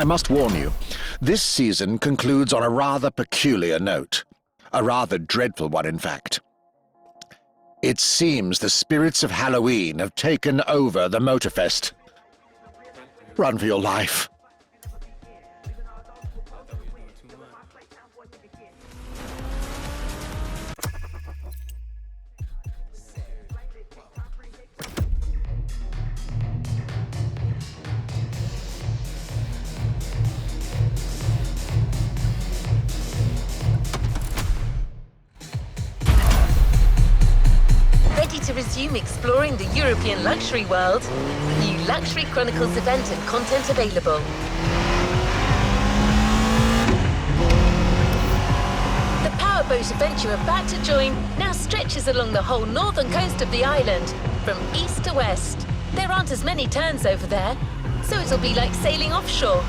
I must warn you, this season concludes on a rather peculiar note. A rather dreadful one, in fact. It seems the spirits of Halloween have taken over the Motorfest. Run for your life. Ready to resume exploring the European luxury world? New Luxury Chronicles event and content available. The powerboat event you're about to join now stretches along the whole northern coast of the island, from east to west. There aren't as many turns over there, so it'll be like sailing offshore.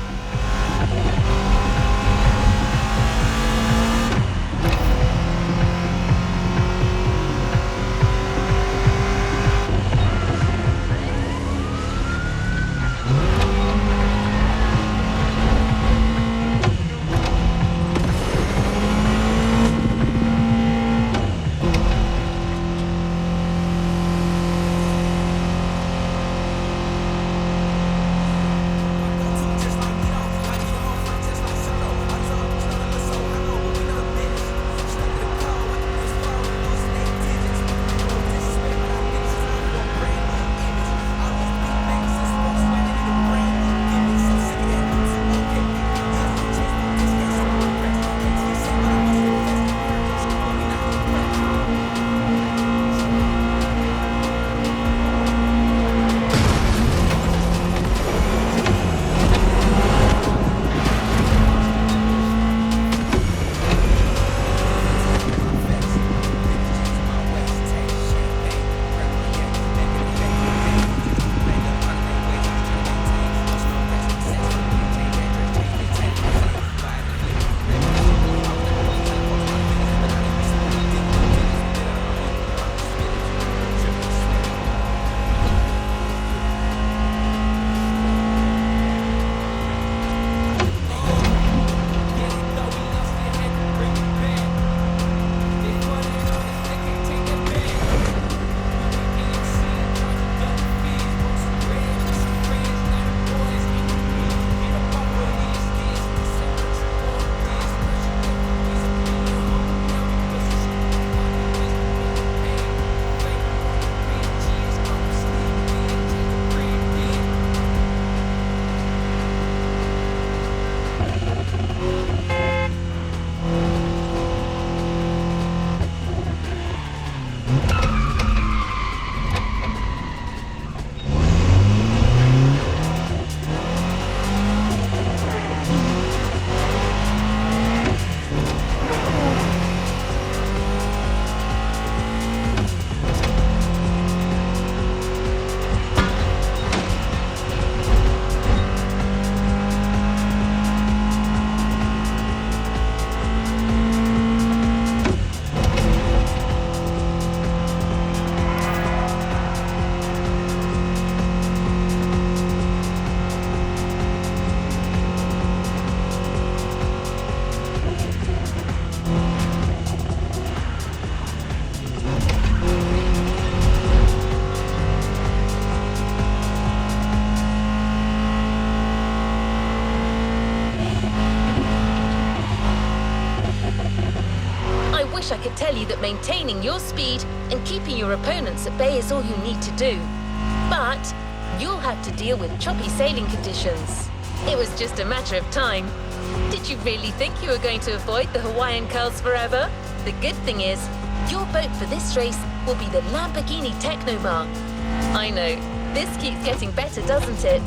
wish I could tell you that maintaining your speed and keeping your opponents at bay is all you need to do. But you'll have to deal with choppy sailing conditions. It was just a matter of time. Did you really think you were going to avoid the Hawaiian curls forever? The good thing is, your boat for this race will be the Lamborghini Technomar. I know, this keeps getting better, doesn't it?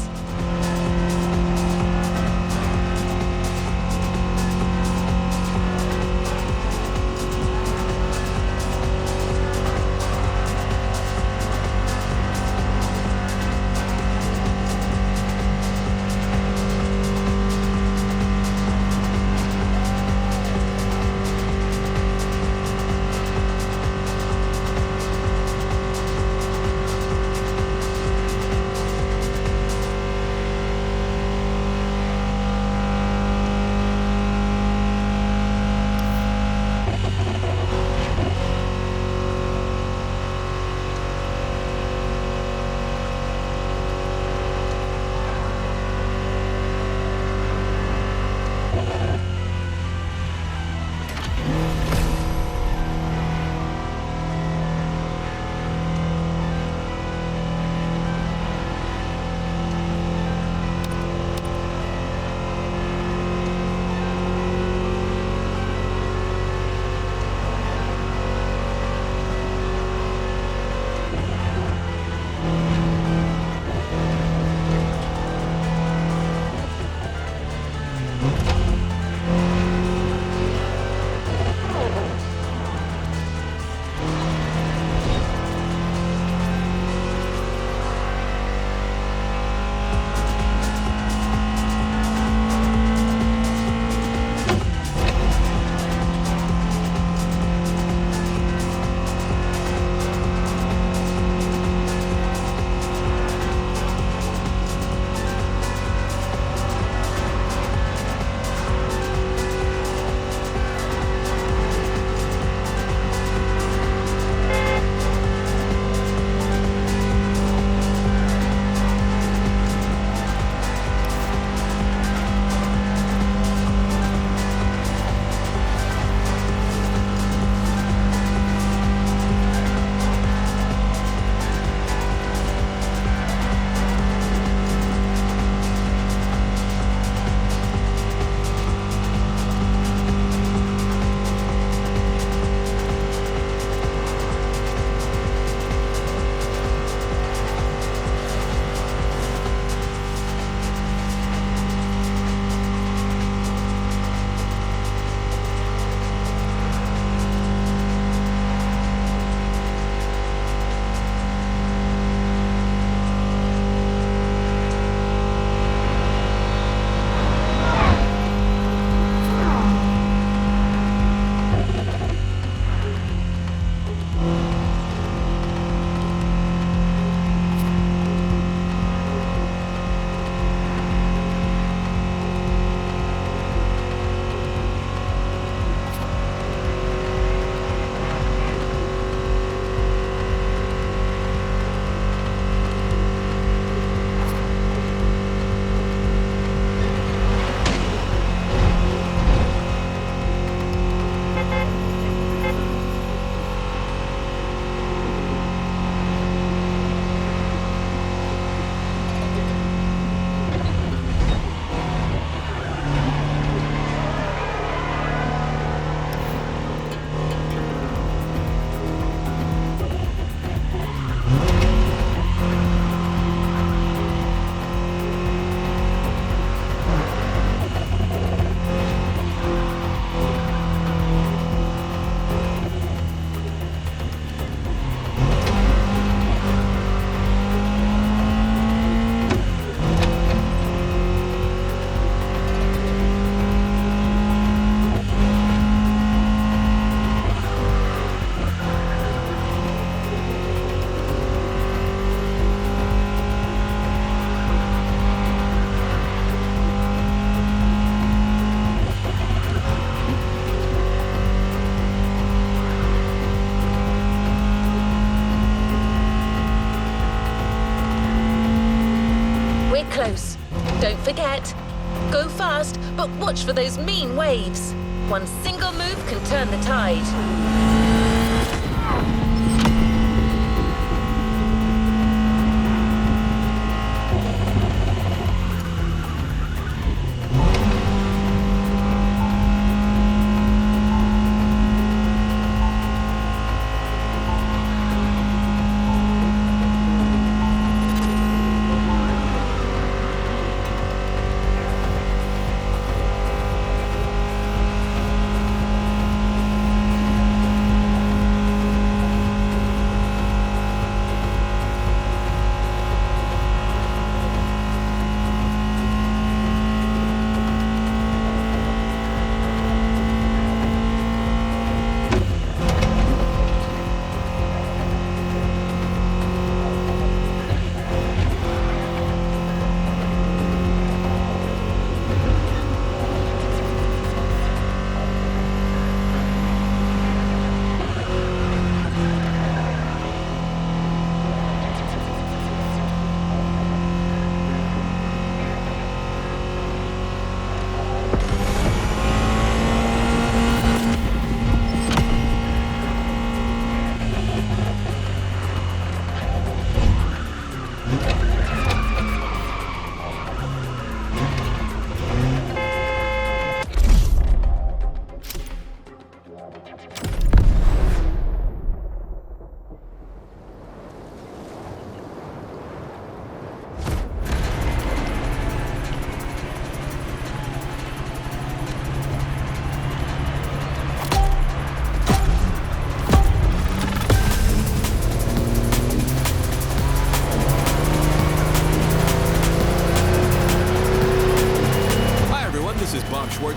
fast, but watch for those mean waves. One single move can turn the tide.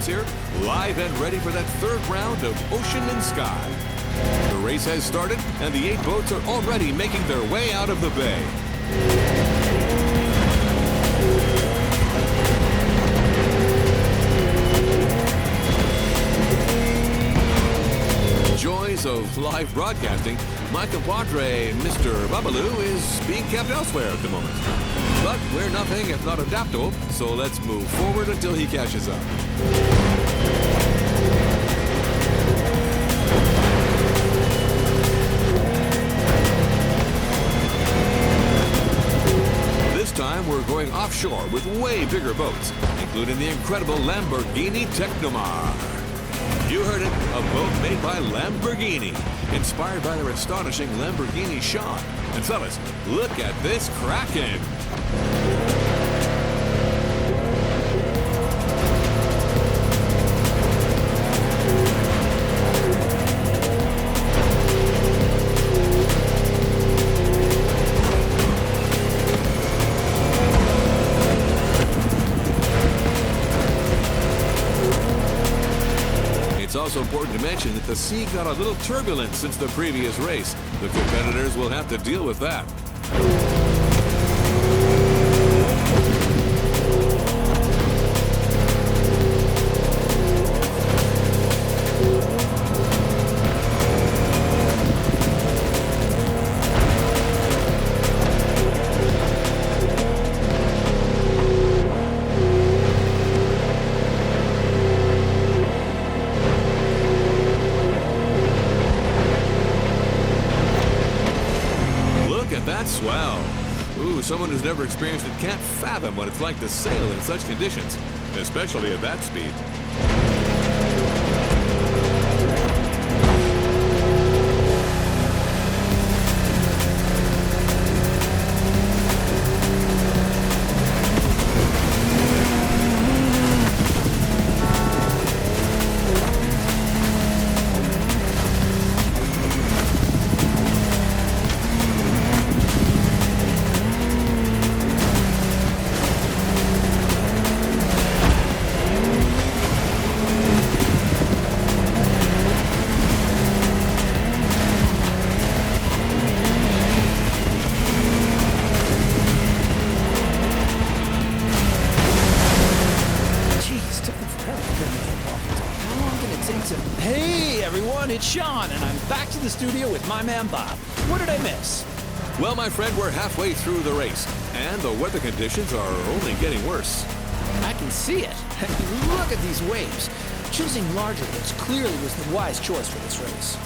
Here, live and ready for that third round of Ocean and Sky. The race has started, and the 8 boats are already making their way out of the bay. Joys of live broadcasting, my compadre, Mr. Babalu, is being kept elsewhere at the moment. But we're nothing if not adaptable, so let's move forward until he catches up. This time we're going offshore with way bigger boats, including the incredible Lamborghini Technomar. You heard it, a boat made by Lamborghini, inspired by their astonishing Lamborghini shot. And fellas, look at this Kraken! It's also important to mention that the sea got a little turbulent since the previous race. The competitors will have to deal with that. That's swell. Ooh, someone who's never experienced it can't fathom what it's like to sail in such conditions, especially at that speed. Hey everyone, it's Sean, and I'm back to the studio with my man Bob. What did I miss? Well, my friend, we're halfway through the race, and the weather conditions are only getting worse. I can see it. Look at these waves. Choosing larger ones clearly was the wise choice for this race.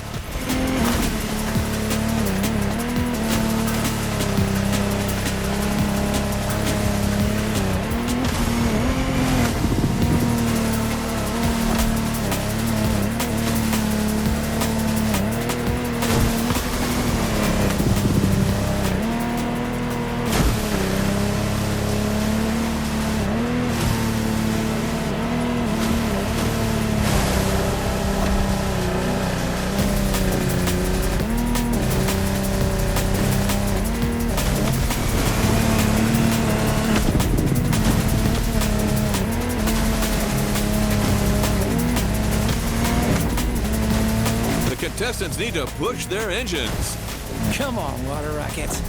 Contestants need to push their engines. Come on, water rockets.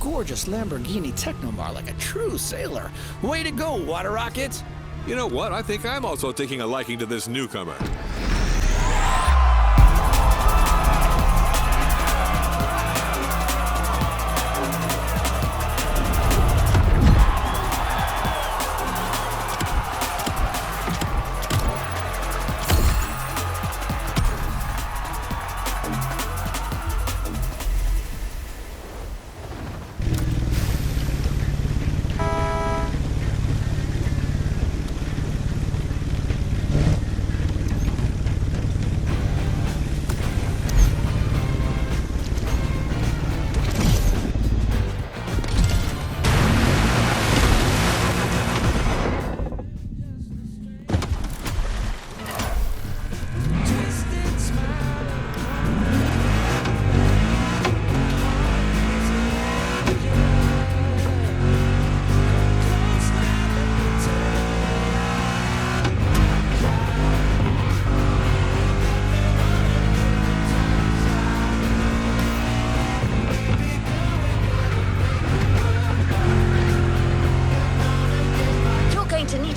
Gorgeous Lamborghini Technomar like a true sailor. Way to go, water rockets! You know what? I think I'm also taking a liking to this newcomer.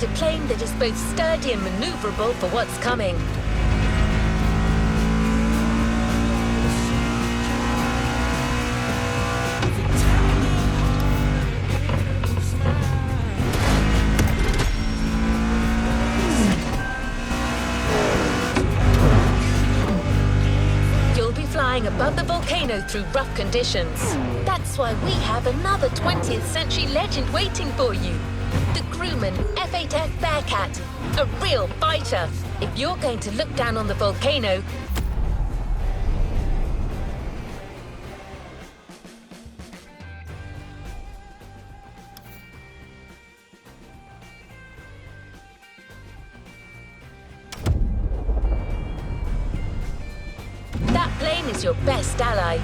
A plane that is both sturdy and maneuverable for what's coming. You'll be flying above the volcano through rough conditions. That's why we have another 20th century legend waiting for you. The crewman F8F Bearcat, a real fighter. If you're going to look down on the volcano, that plane is your best ally.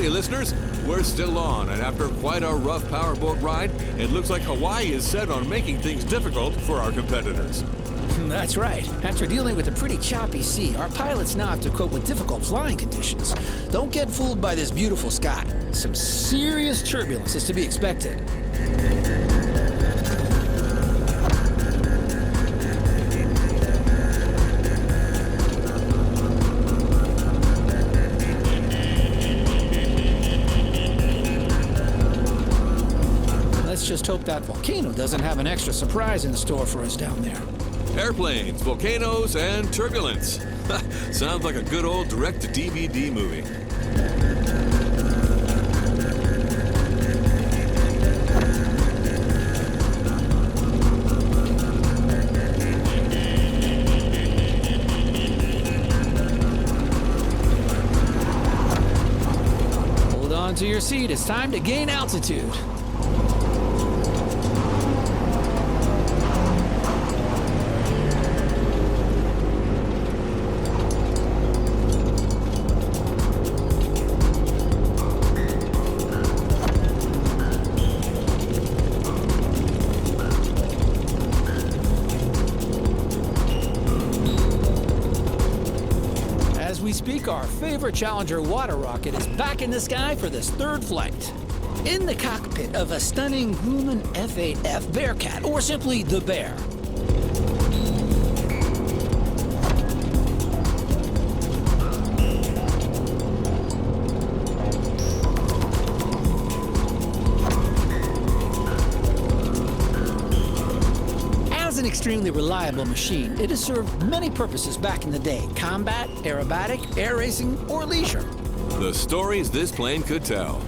you, listeners. We're still on, and after quite a rough powerboat ride, it looks like Hawaii is set on making things difficult for our competitors. That's right. After dealing with a pretty choppy sea, our pilots now have to cope with difficult flying conditions. Don't get fooled by this beautiful sky. Some serious turbulence is to be expected. Let's just hope that volcano doesn't have an extra surprise in store for us down there. Airplanes, volcanoes, and turbulence. Sounds like a good old direct-to-DVD movie. Hold on to your seat. It's time to gain altitude. As we speak, our favorite Challenger water rocket is back in the sky for this third flight. In the cockpit of a stunning Grumman F-8F Bearcat, or simply the Bear. As an extremely reliable machine, it has served many purposes back in the day: combat, aerobatic, air racing, or leisure. The stories this plane could tell.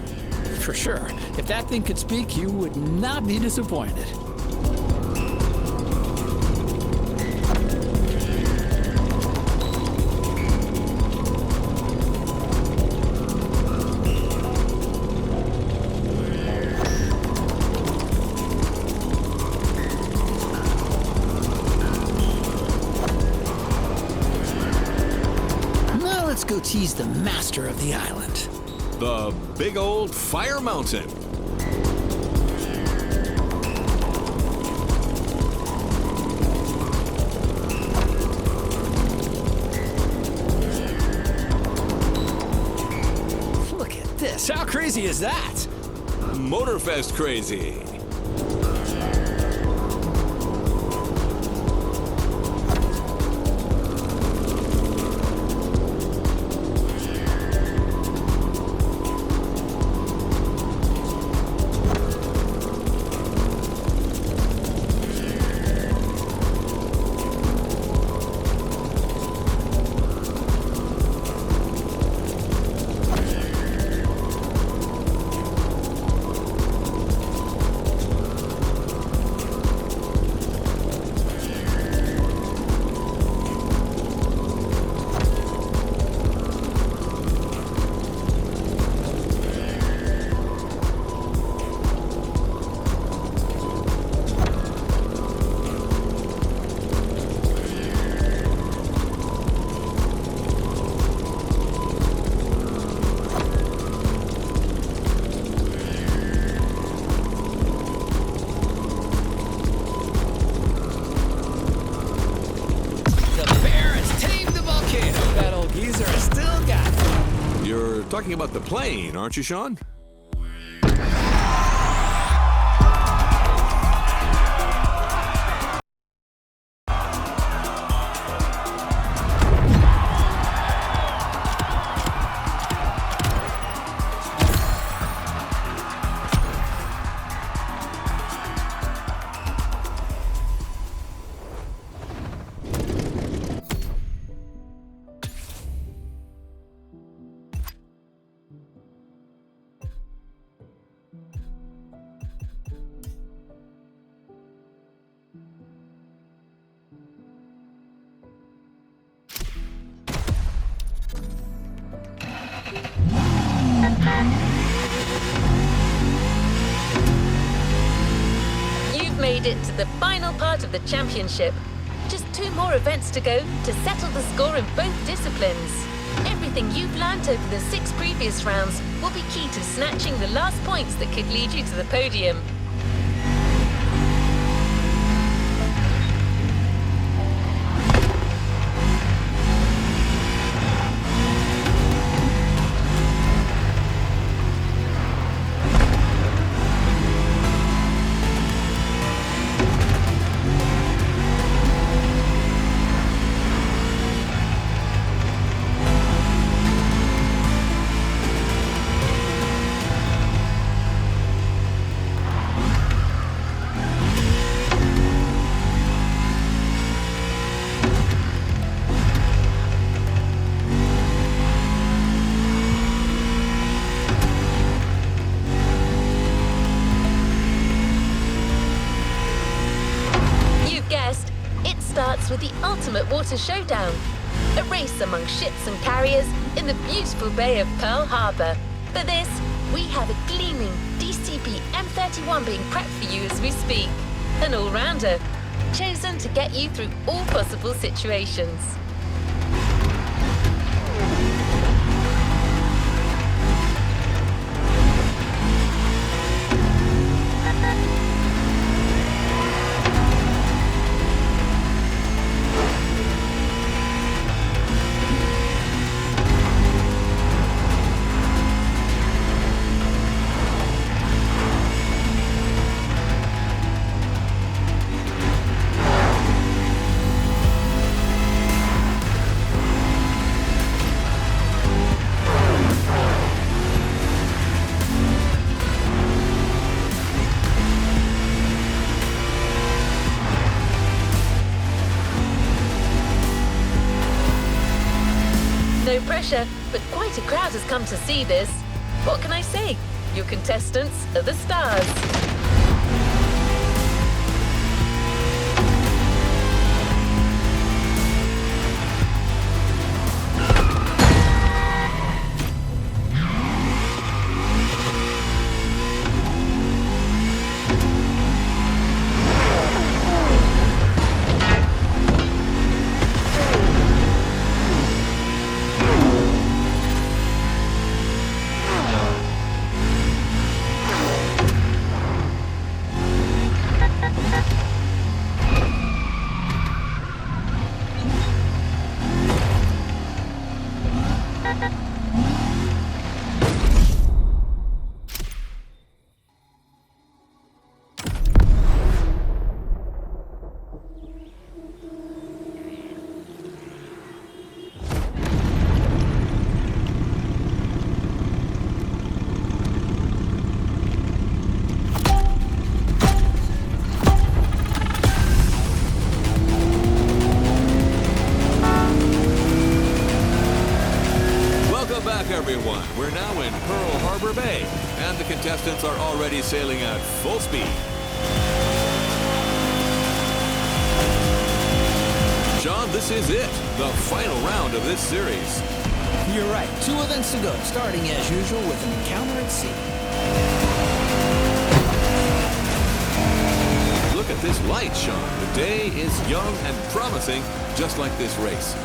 For sure. If that thing could speak, you would not be disappointed. Now let's go tease the master of the island. The big old fire mountain. Look at this. How crazy is that? Motorfest crazy. You're talking about the plane, aren't you, Sean? You've made it to the final part of the championship. Just 2 more events to go to settle the score in both disciplines. Everything you've learnt over the 6 previous rounds will be key to snatching the last points that could lead you to the podium. With the ultimate water showdown, a race among ships and carriers in the beautiful Bay of Pearl Harbor. For this, we have a gleaming DCP M31 being prepped for you as we speak. An all-rounder, chosen to get you through all possible situations. No pressure, but quite a crowd has come to see this. What can I say? Your contestants are the stars. Everyone, we're now in Pearl Harbor Bay, and the contestants are already sailing at full speed. Sean, this is it, the final round of this series. You're right. 2 events to go, starting as usual with an encounter at sea. Look at this light, Sean. The day is young and promising, just like this race.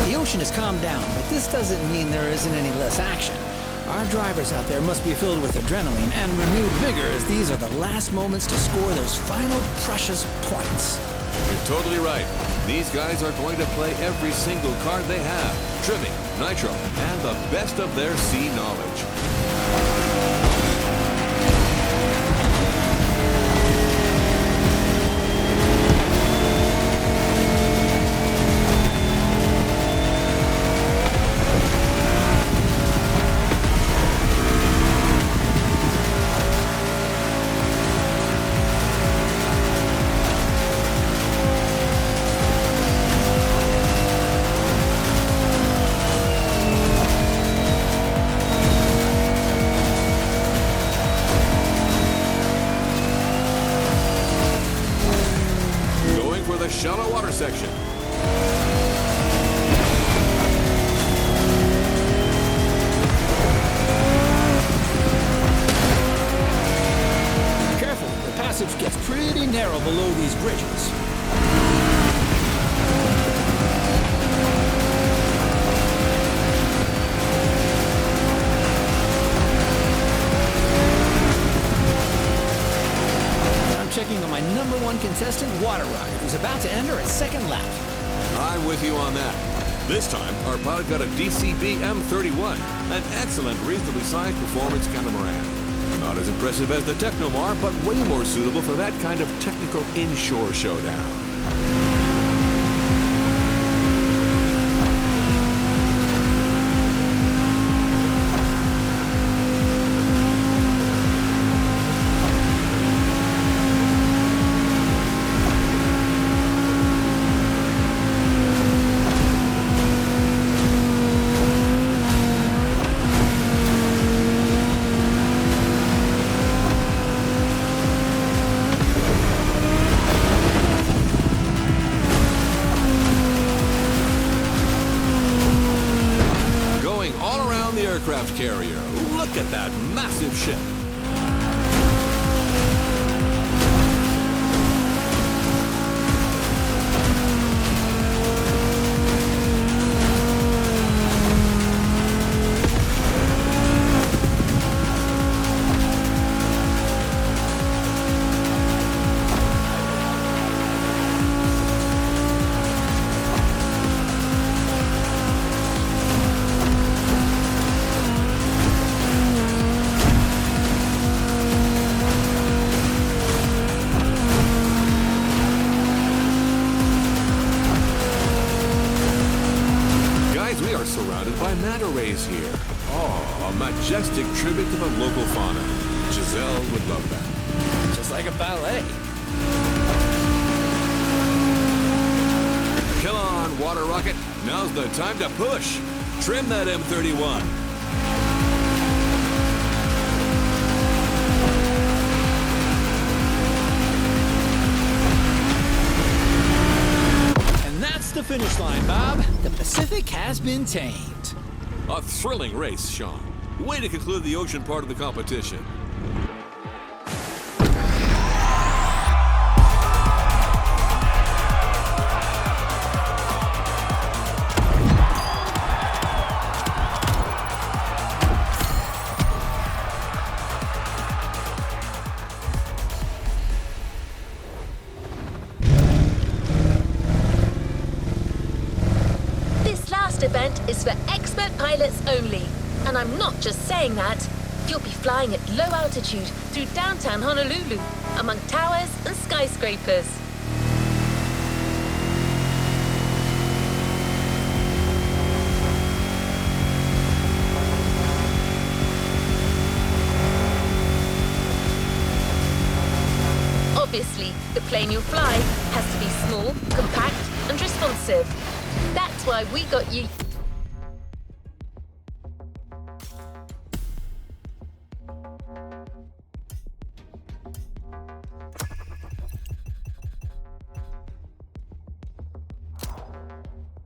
The ocean has calmed down, but this doesn't mean there isn't any less action. Our drivers out there must be filled with adrenaline and renewed vigor, as these are the last moments to score those final precious points. You're totally right. These guys are going to play every single card they have, trimming, nitro, and the best of their sea knowledge. Shallow water section. Careful, the passage narrow below these bridges. I'm checking on my #1 contestant, Water Rocket, who's about to enter its second lap. I'm with you on that. This time, our pilot got a DCB M31, an excellent, reasonably sized performance catamaran. Not as impressive as the Technomar, but way more suitable for that kind of technical inshore showdown. Aircraft carrier. Look at that massive ship. Surrounded by manta rays here. Oh, a majestic tribute to the local fauna. Giselle would love that. Just like a ballet. Come on, Water Rocket. Now's the time to push. Trim that M31. The finish line, Bob. The Pacific has been tamed. A thrilling race, Sean. Way to conclude the ocean part of the competition. Event is for expert pilots only. And I'm not just saying that. You'll be flying at low altitude through downtown Honolulu, among towers and skyscrapers. Obviously, the plane you'll fly has to be small, compact, and responsive. That's why we got you.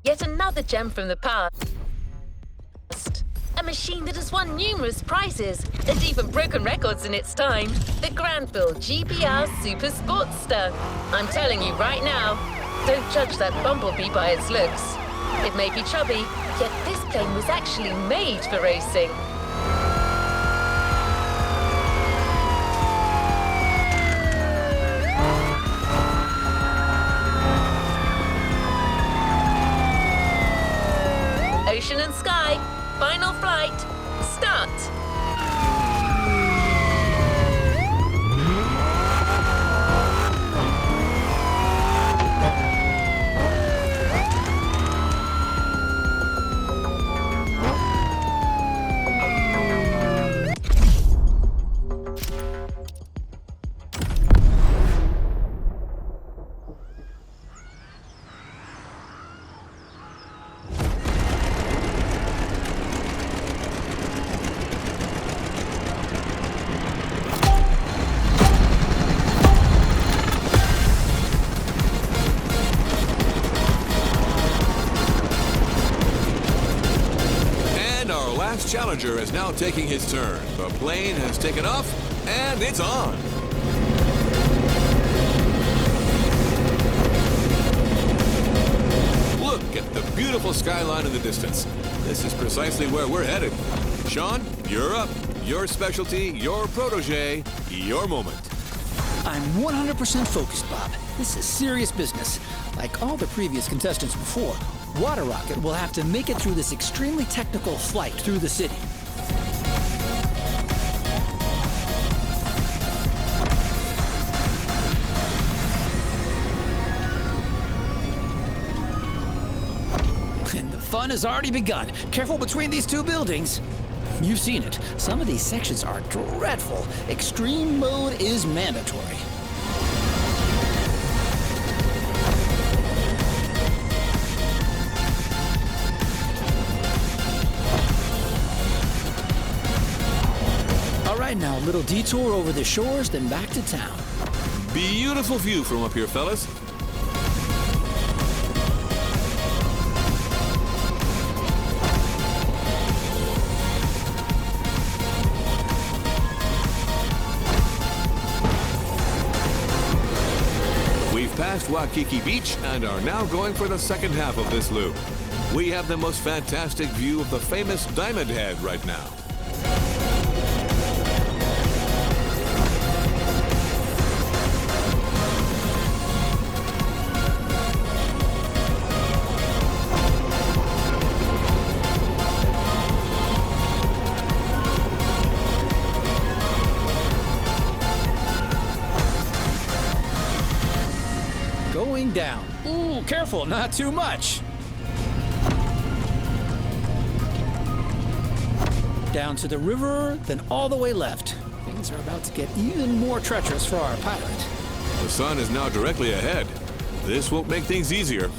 Yet another gem from the past. A machine that has won numerous prizes and even broken records in its time. The Granville GBR Super Sportster. I'm telling you right now, don't judge that bumblebee by its looks. It may be chubby, yet this plane was actually made for racing. Ocean and sky, final flight, start! Challenger is now taking his turn. The plane has taken off, and it's on. beautiful skyline in the distance. This is precisely where we're headed. Sean, you're up. Your specialty, your protege, your moment. I'm 100% focused, Bob. This is serious business. Like all the previous contestants before, Water Rocket will have to make it through this extremely technical flight through the city. And the fun has already begun. Careful between these two buildings. You've seen it. Some of these sections are dreadful. Extreme mode is mandatory. All right, now a little detour over the shores, then back to town. Beautiful view from up here, fellas. Past Waikiki Beach and are now going for the second half of this loop. We have the most fantastic view of the famous Diamond Head right now. Going down. Ooh, careful, not too much. Down to the river, then all the way left. Things are about to get even more treacherous for our pilot. The sun is now directly ahead. This won't make things easier.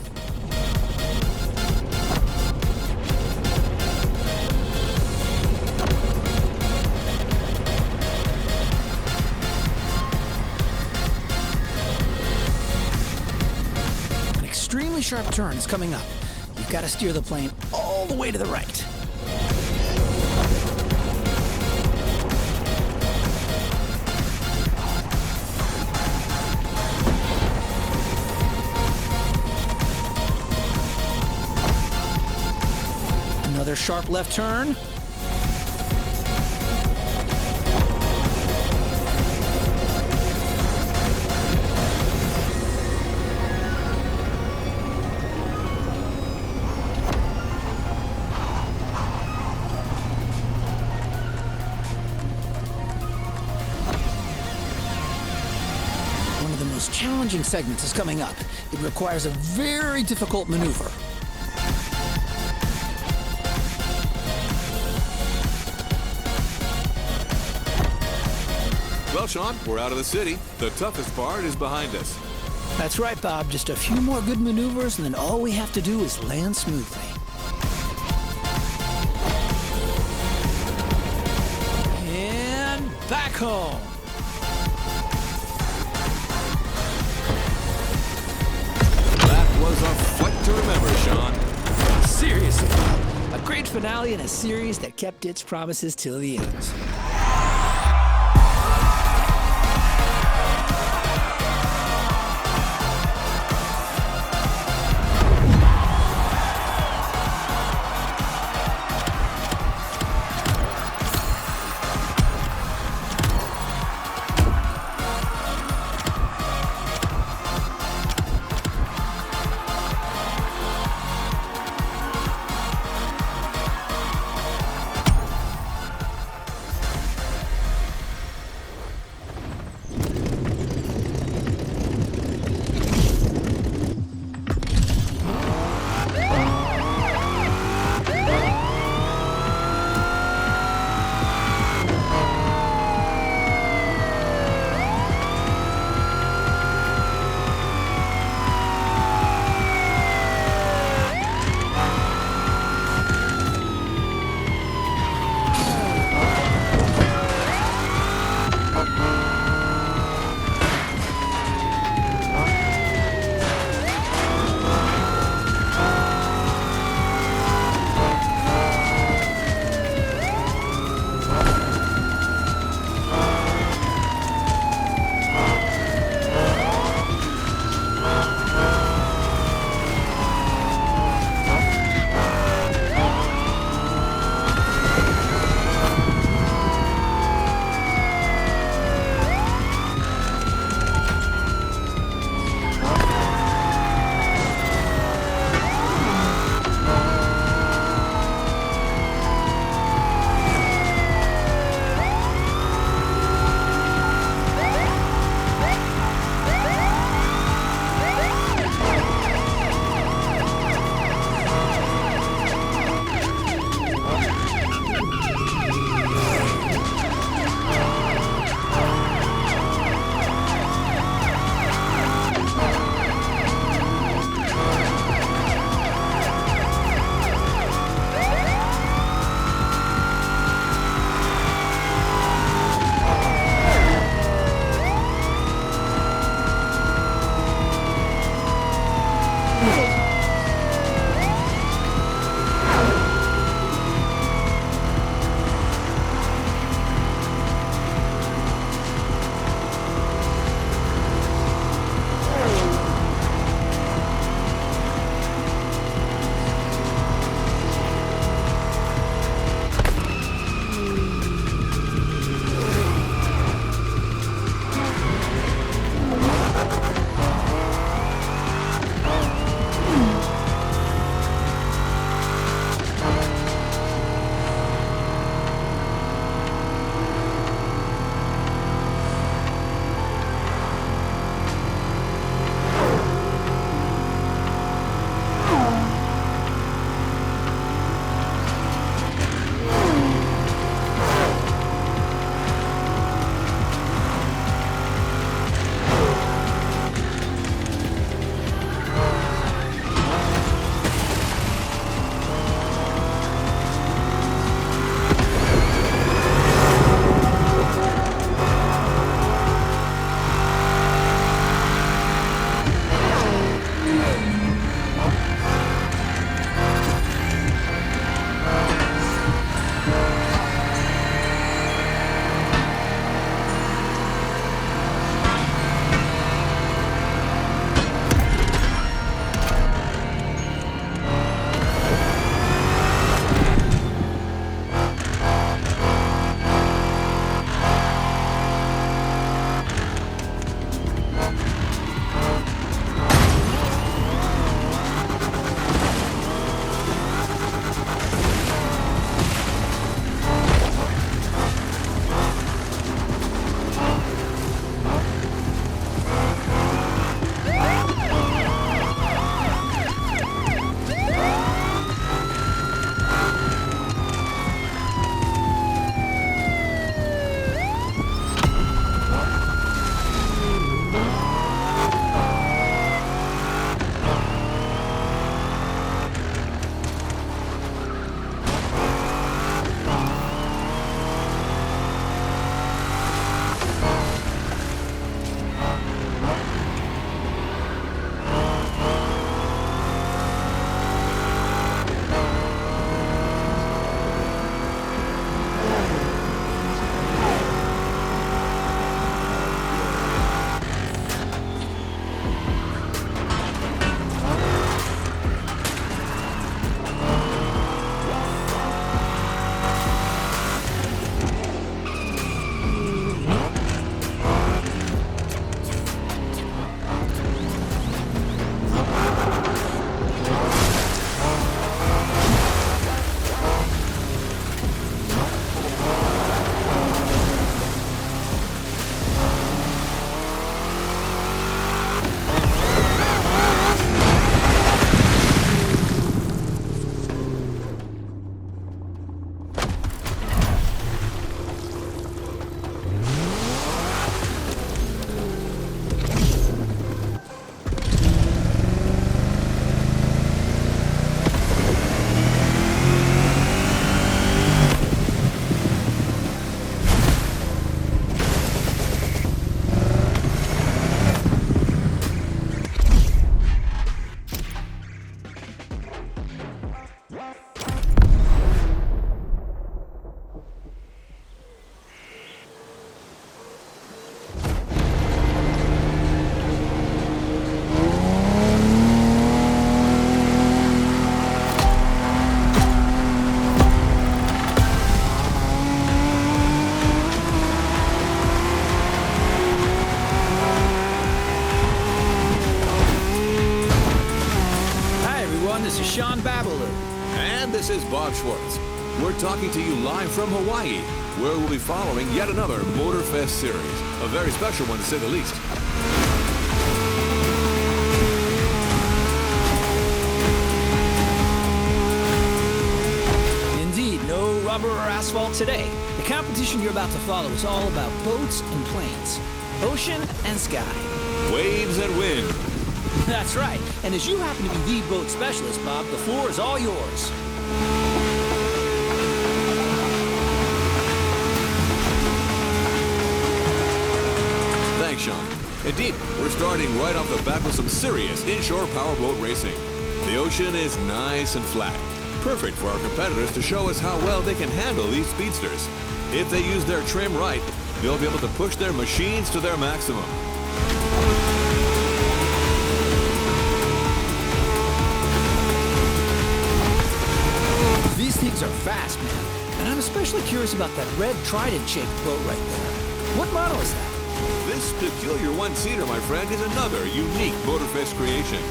Extremely sharp turn is coming up. You've got to steer the plane all the way to the right. Another sharp left turn. One of the most challenging segments is coming up. It requires a very difficult maneuver. Well, Sean, we're out of the city. The toughest part is behind us. That's right, Bob. Just a few more good maneuvers, and then all we have to do is land smoothly. And back home. That was a fight to remember, Sean. Seriously, Bob. A great finale in a series that kept its promises till the end. this is Sean Babaloo. And this is Bob Schwartz. We're talking to you live from Hawaii, where we'll be following yet another MotorFest series. A very special one, to say the least. Indeed, no rubber or asphalt today. The competition you're about to follow is all about boats and planes, ocean and sky. Waves and wind. That's right. And as you happen to be the boat specialist, Bob, the floor is all yours. Thanks, Sean. Indeed, we're starting right off the bat with some serious inshore powerboat racing. The ocean is nice and flat, perfect for our competitors to show us how well they can handle these speedsters. If they use their trim right, they'll be able to push their machines to their maximum. These things are fast, man. And I'm especially curious about that red trident-shaped boat right there. What model is that? This peculiar one-seater, my friend, is another unique MotorFest creation.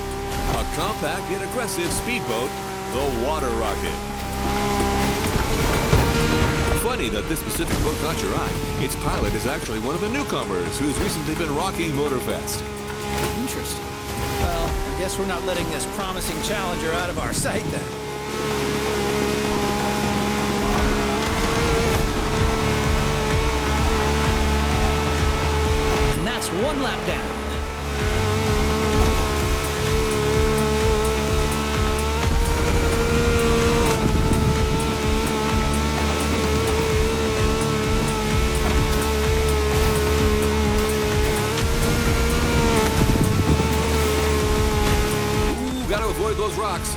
A compact yet aggressive speedboat, the Water Rocket. Funny that this specific boat caught your eye. Its pilot is actually one of the newcomers who's recently been rocking MotorFest. Interesting. Well, I guess we're not letting this promising challenger out of our sight then. And that's one lap down. Ooh, gotta avoid those rocks.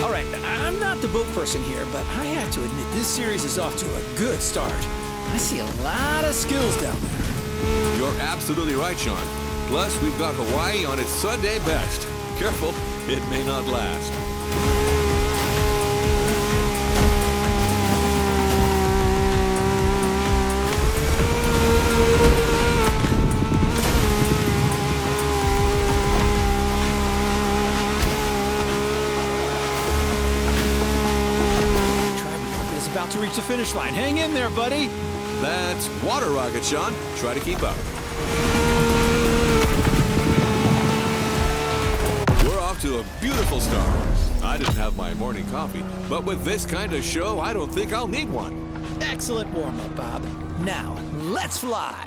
All right, I'm not the boat person here, but I have to admit this series is off to a good start. I see a lot of skills down there. You're absolutely right, Sean. Plus, we've got Hawaii on its Sunday best. Careful, it may not last. Trident is about to reach the finish line. Hang in there, buddy. That's Water Rocket, Sean. Try to keep up. We're off to a beautiful start. I didn't have my morning coffee, but with this kind of show, I don't think I'll need one. Excellent warm-up, Bob. Now, let's fly.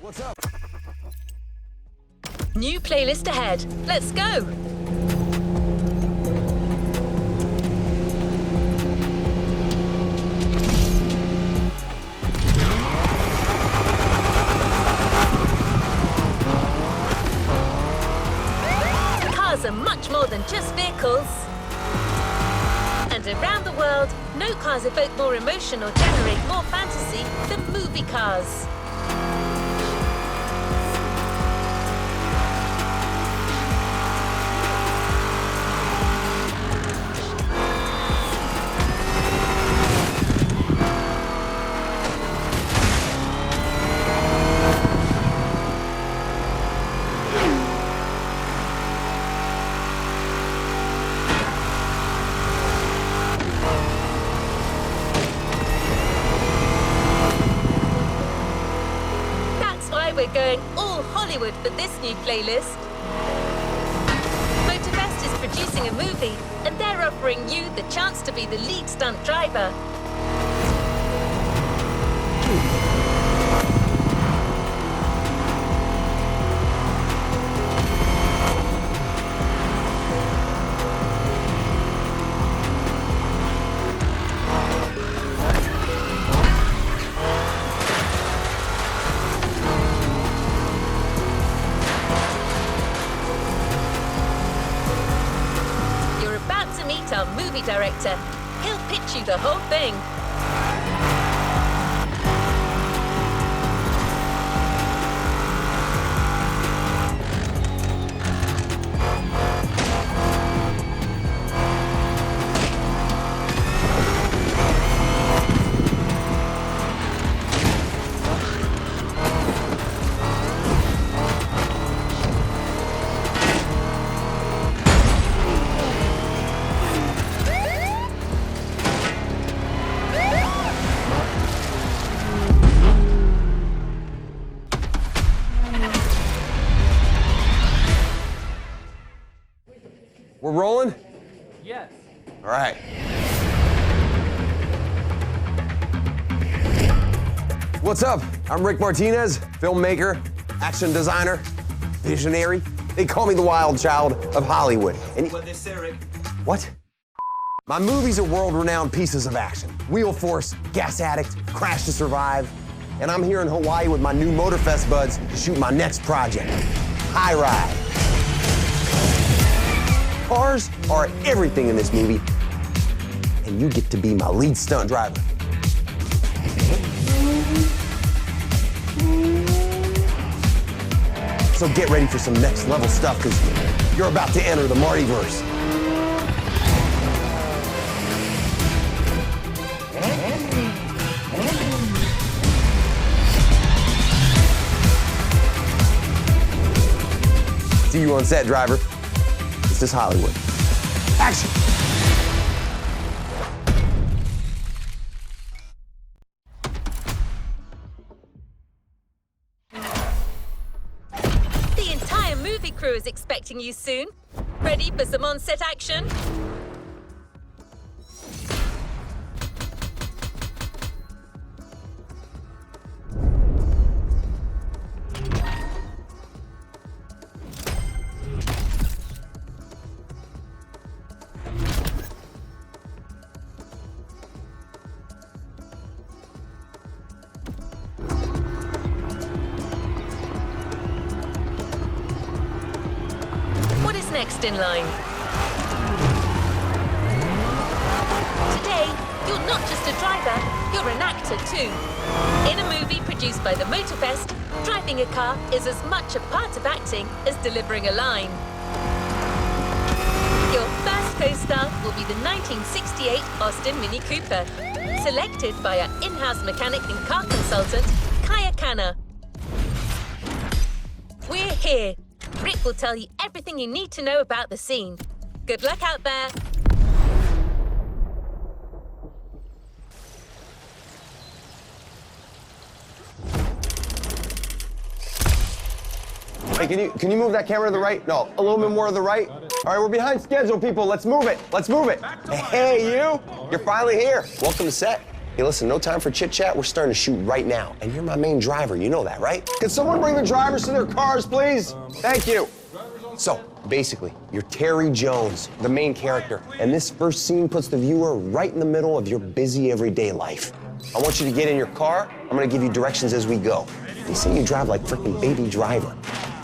What's up? New playlist ahead. Let's go! boat cars evoke more emotion or generate more fantasy than movie cars. We're going all Hollywood for this new playlist. Motorfest is producing a movie, and they're offering you the chance to be the lead stunt driver. Our movie director. He'll pitch you the whole thing. We're rolling? Yes. All right. What's up? I'm Rick Martinez, filmmaker, action designer, visionary. They call me the wild child of Hollywood. And What they say, Rick? what? My movies are world-renowned pieces of action. Wheel Force, Gas Addict, Crash to Survive. And I'm here in Hawaii with my new Motorfest buds to shoot my next project, High Ride. Cars are everything in this movie, and you get to be my lead stunt driver. So get ready for some next level stuff, because you're about to enter the Martyverse. See you on set, driver. This is Hollywood. Action! The entire movie crew is expecting you soon. Ready for some on-set action? What is next in line? Today, you're not just a driver, you're an actor too. In a movie produced by the Motorfest, driving a car is as much a part of acting as delivering a line. Your first co-star will be the 1968 Austin Mini Cooper, selected by our in-house mechanic and car consultant, Kaya Khanna. We're here. Rick will tell you everything you need to know about the scene. Good luck out there. Hey, can you move that camera to the right? No, a little bit more to the right. All right, we're behind schedule, people. Let's move it. Let's move it. Hey, you. You're finally here. Welcome to set. Hey, listen, no time for chit-chat. We're starting to shoot right now. And you're my main driver. You know that, right? Can someone bring the drivers to their cars, please? Thank you. So, basically, you're Terry Jones, the main character. And this first scene puts the viewer right in the middle of your busy everyday life. I want you to get in your car. I'm going to give you directions as we go. They say you drive like frickin' Baby Driver.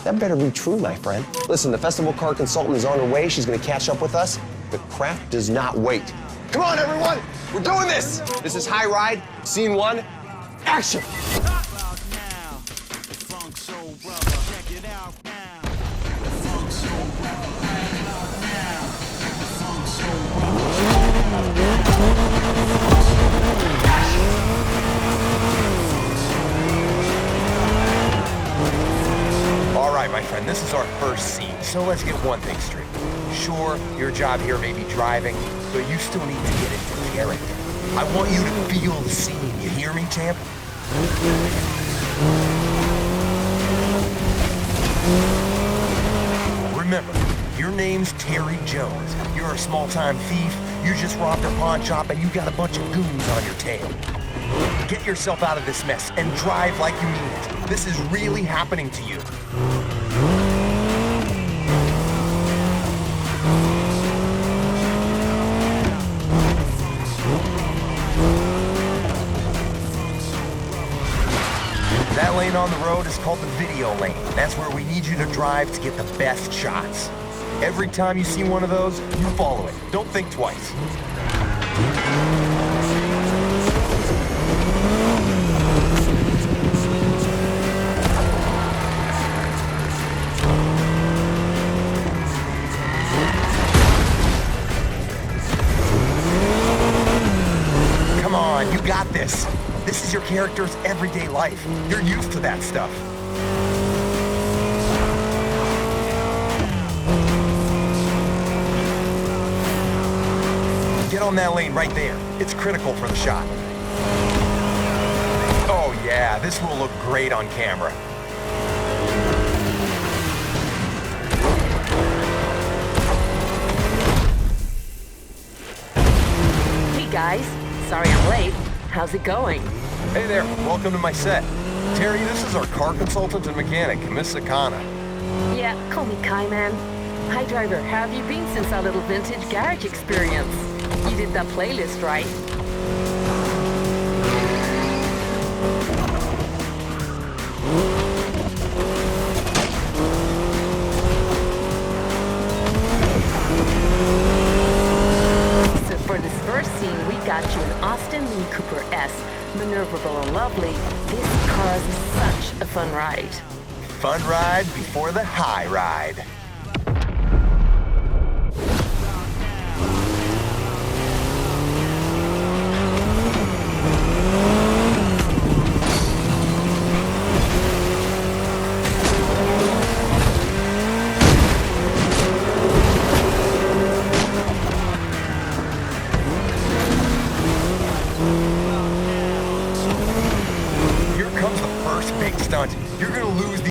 That better be true, my friend. Listen, the festival car consultant is on her way. She's going to catch up with us. The craft does not wait. Come on, everyone. We're doing this! This is High Ride, Scene 1, action! All right, my friend, this is our first scene, so let's get one thing straight. Sure, your job here may be driving, but you still need to get into character. I want you to feel the scene, you hear me, champ? Remember, your name's Terry Jones. You're a small-time thief, you just robbed a pawn shop, and you got a bunch of goons on your tail. Get yourself out of this mess and drive like you mean it. This is really happening to you. That lane on the road is called the video lane. That's where we need you to drive to get the best shots. Every time you see one of those, you follow it. Don't think twice. Come on, you got this. This is your character's everyday life. You're used to that stuff. Get on that lane right there. It's critical for the shot. Oh yeah, this will look great on camera. Hey guys, sorry I'm late. How's it going? Hey there, welcome to my set. Terry, this is our car consultant and mechanic, Miss Sakana. Yeah, call me Kai, man. Hi driver, how have you been since our little vintage garage experience? You did that playlist, right? So for this first scene, we got you an Austin Mini Cooper S. Maneuverable and lovely, this car is such a fun ride. Fun ride before the high ride.